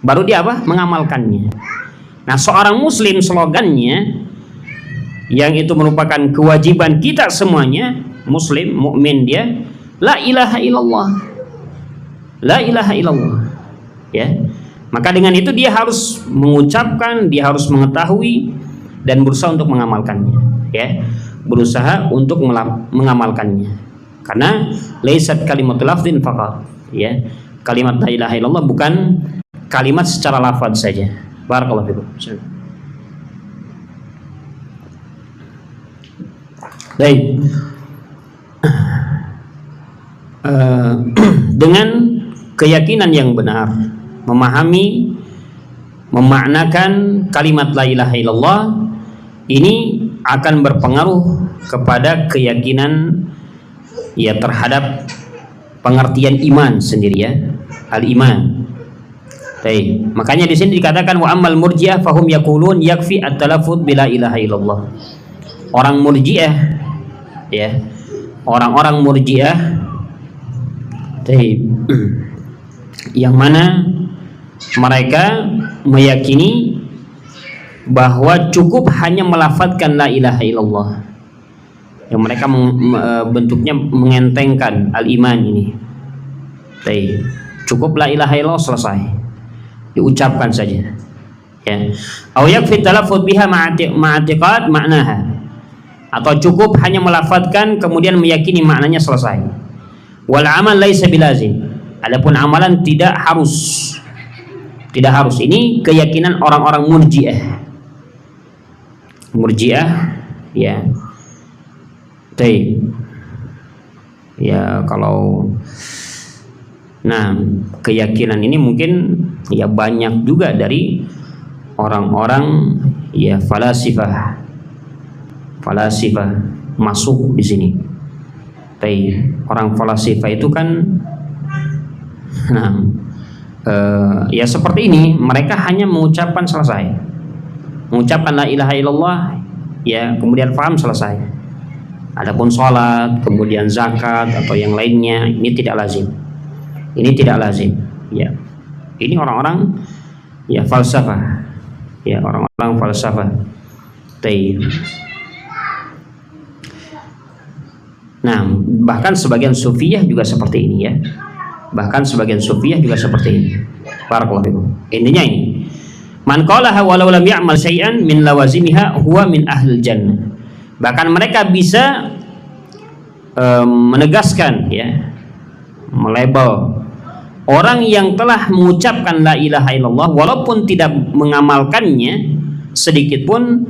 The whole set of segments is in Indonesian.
baru dia apa? Mengamalkannya. Nah, seorang muslim slogannya yang itu merupakan kewajiban kita semuanya, muslim, mukmin dia, la ilaha illallah. La ilaha illallah. Ya. Maka dengan itu dia harus mengucapkan, dia harus mengetahui dan berusaha untuk mengamalkannya, ya. Berusaha untuk mengamalkannya. Karena laisat kalimatul lafzin faqat, ya. Kalimat la ilaha illallah bukan kalimat secara lafaz saja. Barakallahu fikum. Baik. Dengan keyakinan yang benar, memahami, memaknakan kalimat la ilaha illallah ini akan berpengaruh kepada keyakinan ya terhadap pengertian iman sendiri, ya, al-iman. Baik. Makanya di sini dikatakan wa ammal murji'ah fahum yaqulun yakfi at-talaffuz bila ilaha illallah. Orang murji'ah, ya, orang-orang murji'ah, yang mana mereka meyakini bahwa cukup hanya melafadzkan la ilaha illallah. Yang mereka bentuknya mengentengkan al-iman ini. Cukup la ilaha illallah, selesai, diucapkan saja. Ya. Aw yakfi talaffuz biha ma'atiqad ma'naha. Atau cukup hanya melafadzkan kemudian meyakini maknanya, selesai. Wal amal laisa bilazim. Adapun amalan tidak harus. Tidak harus. Ini keyakinan orang-orang murji'ah. Murji'ah, ya. Ya, kalau keyakinan ini mungkin ya banyak juga dari orang-orang ya falasifah masuk di sini. Orang falasifah itu kan ya seperti ini, mereka hanya mengucapkan, selesai. Mengucapkan la ilaha illallah, ya, kemudian paham, selesai. Adapun sholat, kemudian zakat atau yang lainnya, ini tidak lazim. Ini tidak lazim, ya. Ini orang-orang ya falsafah, ya, orang-orang falsafah. Nah, bahkan sebagian sufiyah juga seperti ini, ya. Bahkan sebagian sufiyah juga seperti ini. Barakallahu fikum. Intinya ini, man qalaha walau lam ya'mal syai'an min lawazimiha huwa min ahlil jannah. Bahkan mereka bisa menegaskan, ya, melabel orang yang telah mengucapkan la ilaha illallah walaupun tidak mengamalkannya sedikit pun,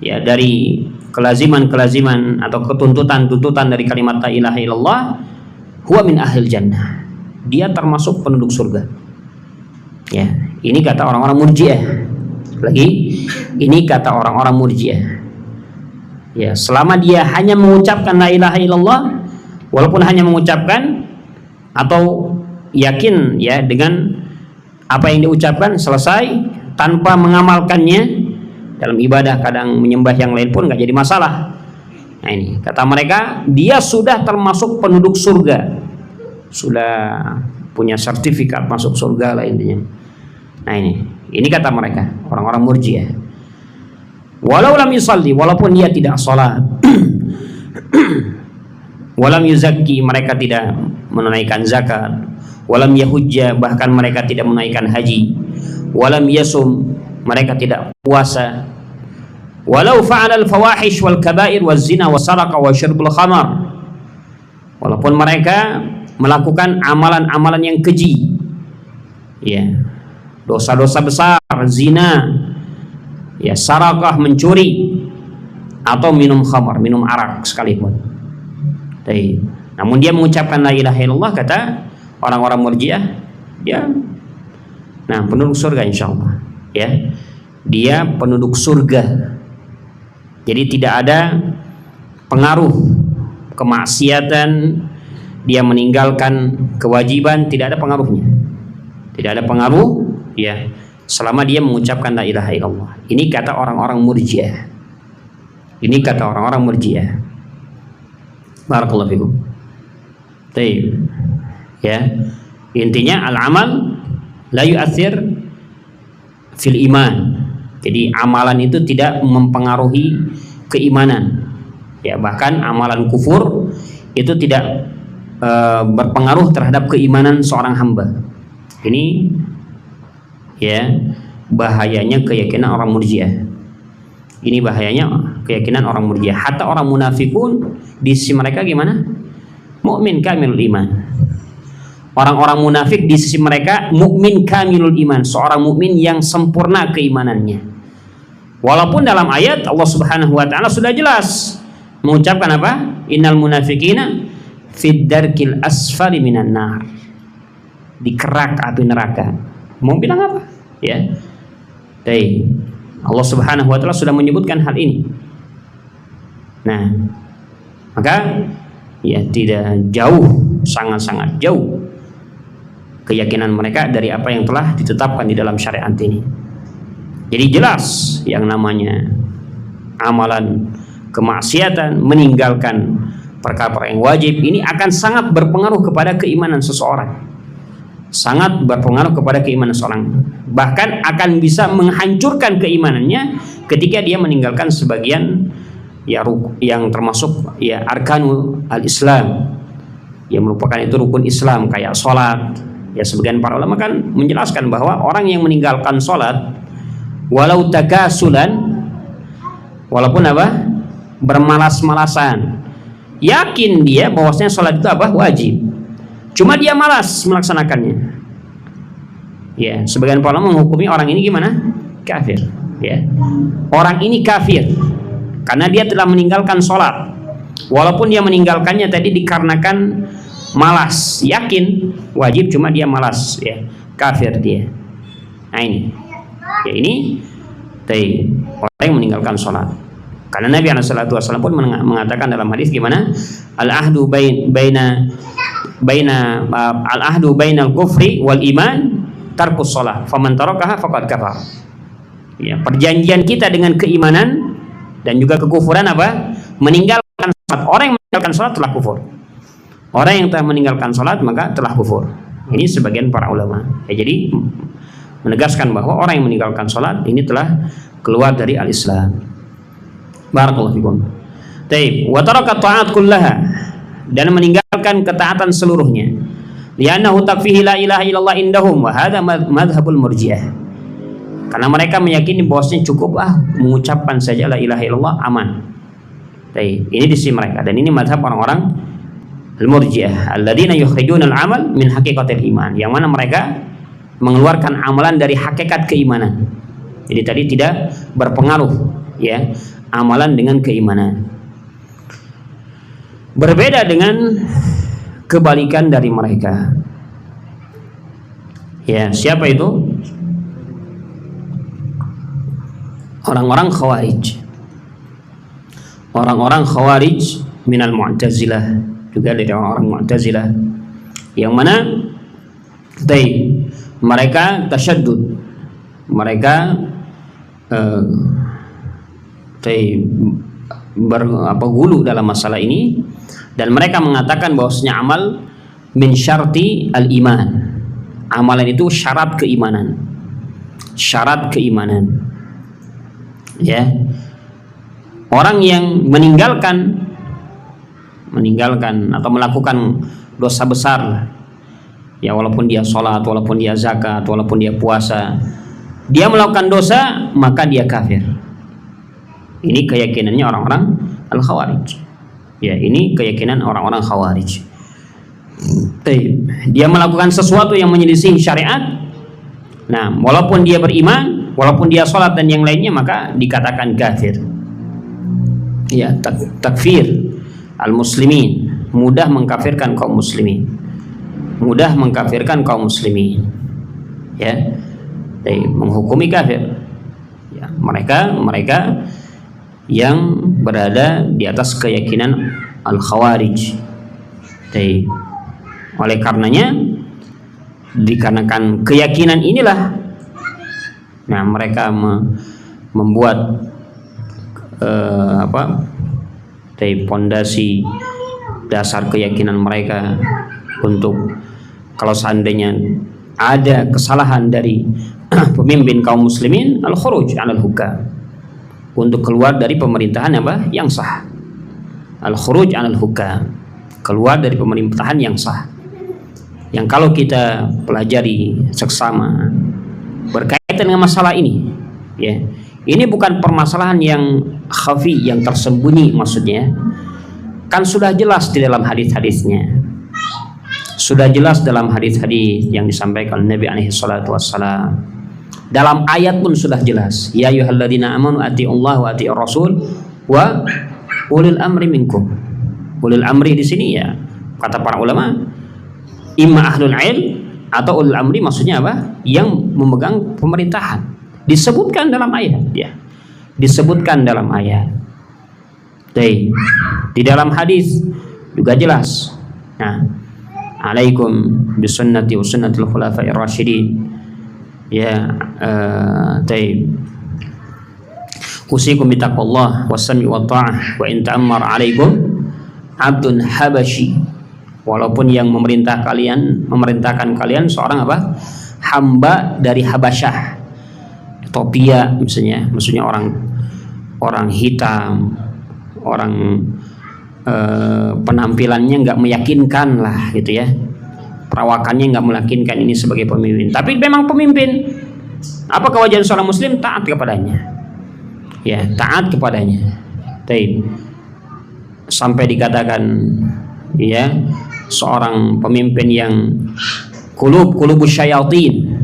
ya, dari kelaziman atau tuntutan dari kalimat la ilaha illallah, huwa min ahlil jannah. Dia termasuk penduduk surga. Ya, ini kata orang-orang murji'ah. Lagi, ini kata orang-orang murji'ah. Ya, selama dia hanya mengucapkan la ilaha illallah, walaupun hanya mengucapkan atau yakin, ya, dengan apa yang diucapkan, selesai, tanpa mengamalkannya dalam ibadah, kadang menyembah yang lain pun nggak jadi masalah. Nah, ini kata mereka, dia sudah termasuk penduduk surga, sudah punya sertifikat masuk surga lah intinya. Nah, ini kata mereka, orang-orang murji'ah. Walau lam yusalli, walaupun dia tidak sholat, walam yuzakki, mereka tidak menunaikan zakat, walam yahujja, bahkan mereka tidak menunaikan haji, walam yasum, mereka tidak puasa, walau fa'alal fawahish wal kabair waz zina was saraqa wa syurbul khamar, walaupun mereka melakukan amalan-amalan yang keji, ya, dosa-dosa besar, zina, ya, sarakah, mencuri, atau minum khamar, minum arak sekalipun. Namun dia mengucapkan la ilaha illallah, kata orang-orang murji'ah, dia penduduk surga insyaallah, ya. Dia penduduk surga. Jadi tidak ada pengaruh kemaksiatan, dia meninggalkan kewajiban, tidak ada pengaruhnya. Tidak ada pengaruh, ya, selama dia mengucapkan la ilaha illallah. Ini kata orang-orang murji'ah. Ini kata orang-orang murji'ah. Barakallahu fikum. Ya, intinya al-amal la yu'athir fil iman. Jadi amalan itu tidak mempengaruhi keimanan. Ya, bahkan amalan kufur itu tidak berpengaruh terhadap keimanan seorang hamba. Ini ya bahayanya keyakinan orang Murji'ah. Ini bahayanya keyakinan orang Murji'ah. Hatta orang munafikun di sisi mereka gimana? Mukmin kamilul iman. Orang-orang munafik di sisi mereka mukmin kamilul iman, seorang mukmin yang sempurna keimanannya. Walaupun dalam ayat Allah Subhanahu wa taala sudah jelas mengucapkan apa? Innal munafiqina fid darkil asfali minan nar. Di kerak api neraka. Mau bilang apa? Ya. Baik. Allah Subhanahu wa taala sudah menyebutkan hal ini. Nah, maka ya tidak jauh, sangat-sangat jauh keyakinan mereka dari apa yang telah ditetapkan di dalam syariat ini. Jadi jelas yang namanya amalan kemaksiatan, meninggalkan perkara yang wajib ini akan sangat berpengaruh kepada keimanan seseorang. Sangat berpengaruh kepada keimanan seseorang. Bahkan akan bisa menghancurkan keimanannya ketika dia meninggalkan sebagian ya yang termasuk ya arkanul al-Islam. Yang merupakan itu rukun Islam kayak sholat. Ya sebagian para ulama kan menjelaskan bahwa orang yang meninggalkan sholat walau takasulan, walaupun apa? Bermalas-malasan, yakin dia bahwasanya sholat itu apa? Wajib. Cuma dia malas melaksanakannya. Ya, sebagian para ulama menghukumi orang ini gimana? Kafir. Ya, orang ini kafir karena dia telah meninggalkan sholat. Walaupun dia meninggalkannya tadi dikarenakan malas, yakin wajib cuma dia malas, ya kafir dia. Nah ini, ya ini dari orang yang meninggalkan sholat. Karena Nabi SAW pun mengatakan dalam hadis gimana? Al-ahdu bainal kufri wal iman tarkus sholat. Faman tarakaha faqad kafar. Ya, perjanjian kita dengan keimanan dan juga kekufuran apa? Meninggalkan sholat. Orang yang meninggalkan sholat telah kufur. Orang yang telah meninggalkan sholat maka telah kufur. Ini sebagian para ulama. Ya, jadi menegaskan bahwa orang yang meninggalkan sholat ini telah keluar dari al-Islam. Barakallahu fikum. Taib. Wa taraka ta'at kullaha, dan meninggalkan ketaatan seluruhnya. Li'annahu takfihi la ilaha illallah indahum wa hadha madhhabul Murji'ah. Karena mereka meyakini bahwasanya cukup mengucapkan saja la ilaha illallah aman. Taib. Ini di sisi mereka dan ini mazhab orang-orang al-Murji'ah alladzina yukhrijuna al-amal min haqiqatil iman, yang mana mereka mengeluarkan amalan dari hakikat keimanan. Jadi tadi tidak berpengaruh ya amalan dengan keimanan. Berbeda dengan kebalikan dari mereka. Ya, siapa itu? Orang-orang Khawarij. Orang-orang Khawarij minal Mu'tazilah, juga dari orang-orang Mu'tazilah, yang mana mereka tasyaddud, mereka gulu dalam masalah ini, dan mereka mengatakan bahwasanya amal min syarti al-iman. Amalan itu syarat keimanan. Syarat keimanan. Ya. Orang yang meninggalkan atau melakukan dosa besar, ya walaupun dia sholat, walaupun dia zakat, walaupun dia puasa, dia melakukan dosa maka dia kafir. Ini keyakinannya orang-orang al-Khawarij. Ya, ini keyakinan orang-orang Khawarij. Dia melakukan sesuatu yang menyelisih syariat. Nah, walaupun dia beriman, walaupun dia sholat dan yang lainnya, maka dikatakan kafir. Ya, takfir al-muslimin, mudah mengkafirkan kaum muslimin. Mudah mengkafirkan kaum muslimin. Ya, menghukumi kafir. Ya, mereka yang berada di atas keyakinan al-Khawarij. Oleh karenanya, dikarenakan keyakinan inilah, nah mereka membuat pondasi dasar keyakinan mereka untuk kalau seandainya ada kesalahan dari pemimpin kaum muslimin al-khuruj 'alal hukam, untuk keluar dari pemerintahan apa? Yang sah. Al-khuruj 'alal hukam, keluar dari pemerintahan yang sah. Yang kalau kita pelajari seksama berkaitan dengan masalah ini, ya. Ini bukan permasalahan yang khafi, yang tersembunyi maksudnya. Kan sudah jelas di dalam hadis-hadisnya. Sudah jelas dalam hadis-hadis yang disampaikan Nabi alaihi salatu wassalam. Dalam ayat pun sudah jelas. Ya ayyuhalladzina amanu atiiullaha wa atiiur rasul wa ulil amri minkum. Ulil amri di sini ya kata para ulama imma ahlul ilm atau ulil amri maksudnya apa? Yang memegang pemerintahan. Disebutkan dalam ayat ya. Disebutkan dalam ayat. Di dalam hadis juga jelas. Nah, alaikum bisunnati wa sunnatil khulafa'ir rasyidin. Ya, usikum bitaqwallah wasami wa ta'ah wa in ta'ammar alaikum abdun habashi. Walaupun yang memerintahkan kalian seorang apa? Hamba dari Habasyah. Ethiopia maksudnya orang hitam, orang penampilannya nggak meyakinkan lah gitu ya, perawakannya nggak meyakinkan ini sebagai pemimpin, tapi memang pemimpin. Apa kewajiban seorang muslim? Taat kepadanya, ya taat kepadanya. Sampai dikatakan ya seorang pemimpin yang kulubus syayatin,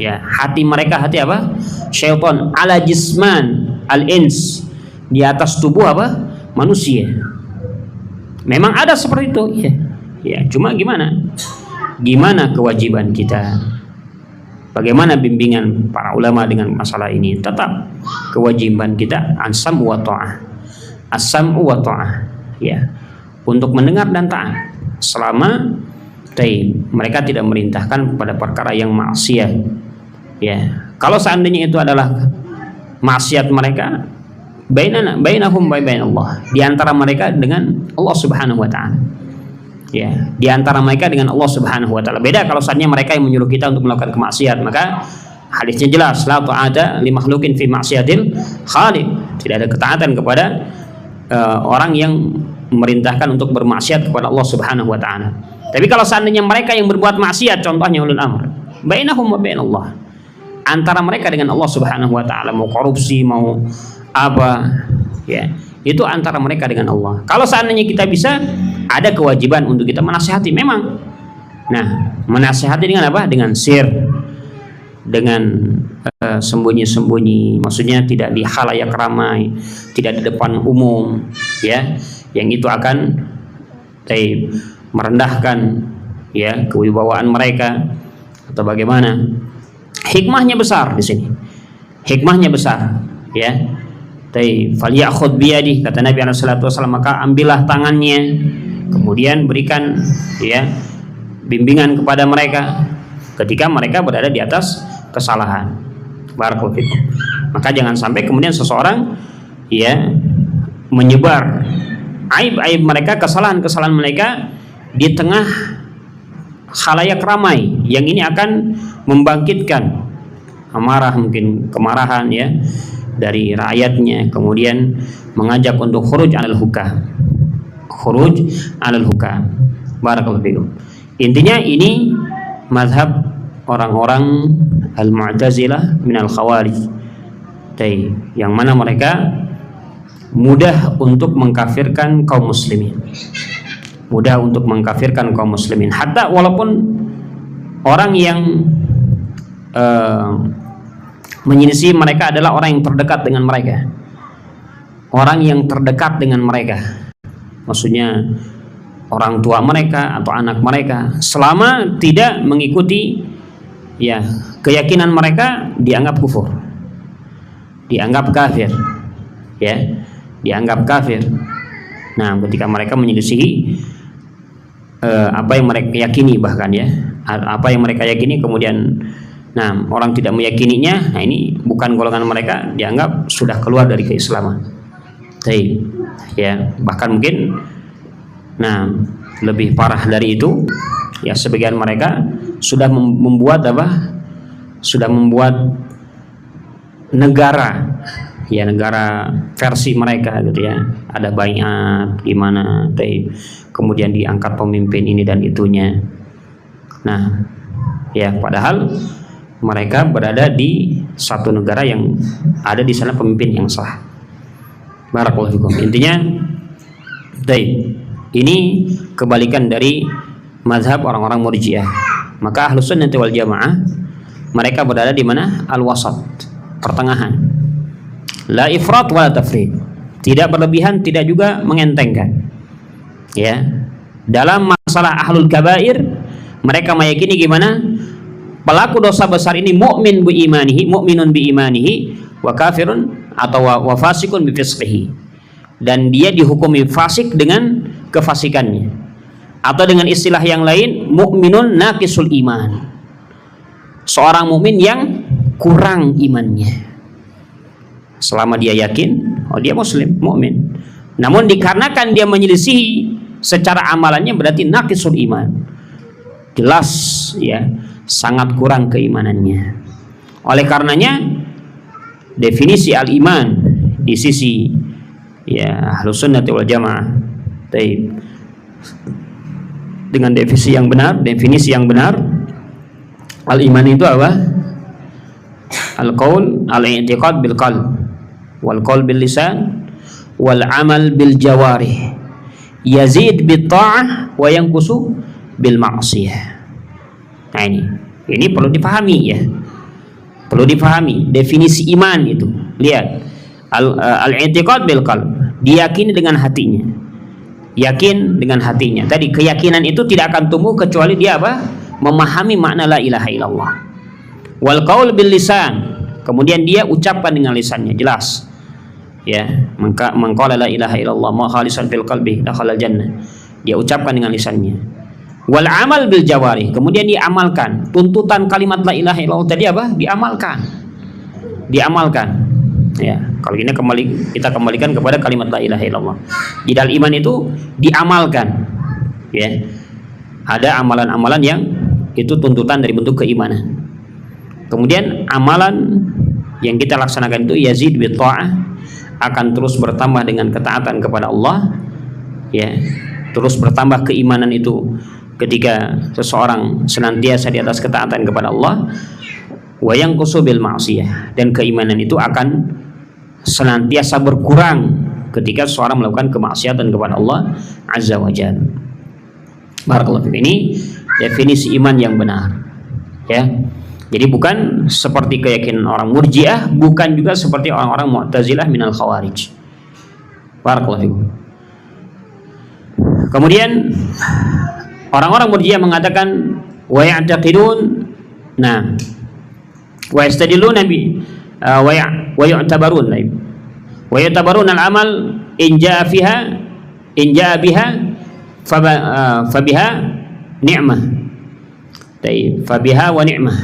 ya hati mereka hati apa? Syaitan, ala jisman al-ins, di atas tubuh apa? Manusia. Memang ada seperti itu ya. Ya, cuma gimana kewajiban kita? Bagaimana bimbingan para ulama dengan masalah ini? Tetap kewajiban kita as-sam'u wa ta'ah. As-sam'u wa ta'ah, ya. Untuk mendengar dan taat selama mereka tidak merintahkan pada perkara yang maksiat. Ya, kalau seandainya itu adalah maksiat mereka, bainahum wa bain Allah, di antara mereka dengan Allah Subhanahu wa taala. Ya, di antara mereka dengan Allah Subhanahu wa taala. Beda kalau seandainya mereka yang menyuruh kita untuk melakukan kemaksiat, maka hadisnya jelas, la ta'ata li makhluqin fi maksiatil khaliq. Tidak ada ketaatan kepada orang yang memerintahkan untuk bermaksiat kepada Allah Subhanahu wa taala. Tapi kalau seandainya mereka yang berbuat maksiat, contohnya ulul amr, bainahum wa bain Allah, antara mereka dengan Allah Subhanahu wa taala, mau korupsi, mau apa, ya, itu antara mereka dengan Allah. Kalau seandainya kita bisa, ada kewajiban untuk kita menasihati memang. Nah, menasihati dengan apa? Dengan sir, dengan sembunyi-sembunyi, maksudnya tidak di khalayak ramai, tidak di depan umum, ya, yang itu akan merendahkan ya kewibawaan mereka atau bagaimana. Hikmahnya besar di sini. Hikmahnya besar, ya. Falyakhudh biyadihi, kata Nabi alaihi salatu wasallam, maka ambillah tangannya, kemudian berikan ya bimbingan kepada mereka ketika mereka berada di atas kesalahan. Barakallahu fikum. Maka jangan sampai kemudian seseorang ya menyebar aib-aib mereka, kesalahan-kesalahan mereka di tengah khalayak ramai, yang ini akan membangkitkan amarah, mungkin kemarahan ya dari rakyatnya, kemudian mengajak untuk khuruj 'alal hukam. Khuruj 'alal hukam. Barakallahu fikum. Intinya ini mazhab orang-orang al-Mu'tazilah minal Khawarij, yang mana mereka mudah untuk mengkafirkan kaum muslimin. Mudah untuk mengkafirkan kaum muslimin. Hatta walaupun orang yang menyelisih mereka adalah orang yang terdekat dengan mereka. Orang yang terdekat dengan mereka. Maksudnya orang tua mereka atau anak mereka, selama tidak mengikuti ya keyakinan mereka, dianggap kufur. Dianggap kafir. Ya, dianggap kafir. Nah, ketika mereka menyelisihi apa yang mereka yakini, bahkan ya apa yang mereka yakini, kemudian orang tidak meyakininya, nah ini bukan golongan mereka, dianggap sudah keluar dari keislaman. Ya, bahkan mungkin lebih parah dari itu, ya sebagian mereka sudah membuat apa? sudah membuat negara, ya negara versi mereka gitu ya, ada baiat gimana, kemudian diangkat pemimpin ini dan itunya. Nah ya, padahal mereka berada di satu negara yang ada di sana pemimpin yang sah. Barakallahu fikum. Intinya ini kebalikan dari mazhab orang-orang Murji'ah. Maka Ahlus Sunnah wal Jamaah mereka berada di mana? Al-wasat, pertengahan. La ifrat wa la tafrid. Tidak berlebihan, tidak juga mengentengkan. Ya. Dalam masalah ahlul kabair, mereka meyakini gimana? Pelaku dosa besar ini mukmin bi imanihi, mukminun bi imanihi, wa kafirun atau wa fasikun bi fisqihi. Dan dia dihukumi fasik dengan kefasikannya. Atau dengan istilah yang lain, mukminun naqisul iman. Seorang mukmin yang kurang imannya. Selama dia yakin, oh dia muslim, mukmin. Namun dikarenakan dia menyelisihi secara amalannya, berarti naqisul iman. Jelas ya, sangat kurang keimanannya. Oleh karenanya definisi al-iman di sisi ya Ahlus Sunnah wal Jamaah dengan definisi yang benar, al-iman itu apa? Al-qaul al-i'tiqad bil qalb wal qaul bil lisan wal amal bil jawarih, yazid bit ta'ah wa yanqusu bil ma'siyah. Nah ini perlu dipahami ya. Perlu dipahami definisi iman itu. Lihat, al-i'tiqad bil qalb, diyakini dengan hatinya. Yakin dengan hatinya. Tadi keyakinan itu tidak akan tumbuh kecuali dia apa? Memahami makna la ilaha illallah. Wal qaul bil lisan, kemudian dia ucapkan dengan lisannya, jelas. Ya, mengqala la ilaha illallah ma khalisan fil qalbi dakhala jannah. Dia ucapkan dengan lisannya. Wal amal bil jawari, kemudian dia amalkan. Tuntutan kalimat la ilaha illallah tadi apa? Diamalkan. Ya, kalau ini kita kembalikan kepada kalimat la ilaha illallah. Di dalam iman itu diamalkan. Ya. Ada amalan-amalan yang itu tuntutan dari bentuk keimanan. Kemudian amalan yang kita laksanakan itu yazid bi ta'ah, akan terus bertambah dengan ketaatan kepada Allah. Ya. Terus bertambah keimanan itu ketika seseorang senantiasa di atas ketaatan kepada Allah. Wa yanqusu bil ma'siyah, dan keimanan itu akan senantiasa berkurang ketika seorang melakukan kemaksiatan kepada Allah Azza wa Jalla. Barakallahu fiik. Ini definisi iman yang benar. Ya. Jadi bukan seperti keyakinan orang Murji'ah, bukan juga seperti orang-orang Mu'tazilah minal Khawarij. Barakallahu fiik. Kemudian orang-orang Murji'ah mengatakan wa ya'taqidun, nah, wa yastadilluna bi wa yu'tabarun al-amal in jaa biha fabiha ni'mah. Fabiha wa ni'mah.